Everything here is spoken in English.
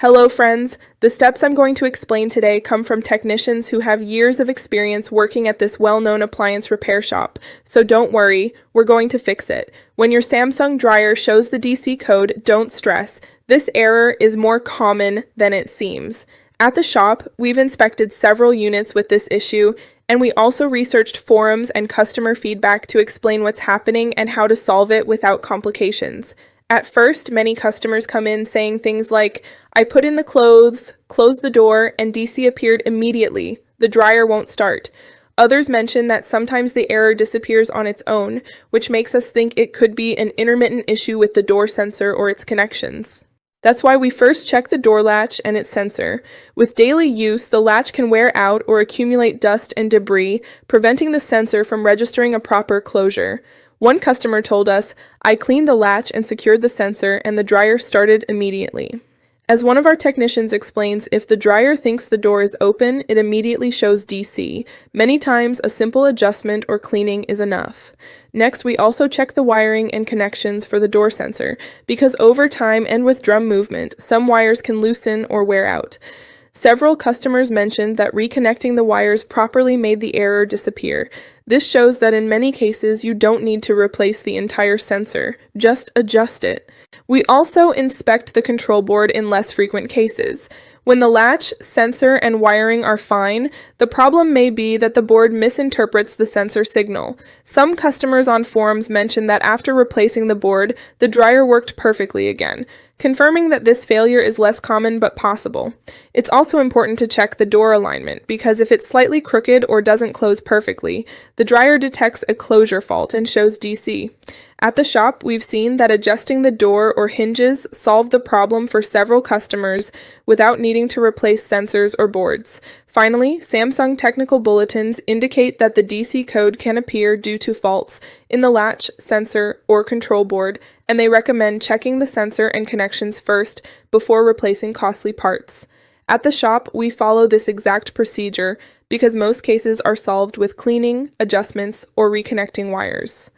Hello friends, the steps I'm going to explain today come from technicians who have years of experience working at this well-known appliance repair shop, so don't worry, we're going to fix it. When your Samsung dryer shows the DC code, don't stress. This error is more common than it seems. At the shop, we've inspected several units with this issue, and we also researched forums and customer feedback to explain what's happening and how to solve it without complications. At first, many customers come in saying things like, I put in the clothes, closed the door, and DC appeared immediately. The dryer won't start. Others mention that sometimes the error disappears on its own, which makes us think it could be an intermittent issue with the door sensor or its connections. That's why we first check the door latch and its sensor. With daily use, the latch can wear out or accumulate dust and debris, preventing the sensor from registering a proper closure. One customer told us, I cleaned the latch and secured the sensor and the dryer started immediately. As one of our technicians explains, if the dryer thinks the door is open, it immediately shows DC. Many times, a simple adjustment or cleaning is enough. Next, we also check the wiring and connections for the door sensor, because over time and with drum movement, some wires can loosen or wear out. Several customers mentioned that reconnecting the wires properly made the error disappear. This shows that in many cases you don't need to replace the entire sensor, just adjust it. We also inspect the control board in less frequent cases. When the latch, sensor, and wiring are fine, the problem may be that the board misinterprets the sensor signal. Some customers on forums mention that after replacing the board, the dryer worked perfectly again, confirming that this failure is less common but possible. It's also important to check the door alignment, because if it's slightly crooked or doesn't close perfectly, the dryer detects a closure fault and shows DC. At the shop, we've seen that adjusting the door or hinges solved the problem for several customers without needing to replace sensors or boards. Finally, Samsung technical bulletins indicate that the DC code can appear due to faults in the latch, sensor, or control board, and they recommend checking the sensor and connections first before replacing costly parts. At the shop, we follow this exact procedure because most cases are solved with cleaning, adjustments, or reconnecting wires.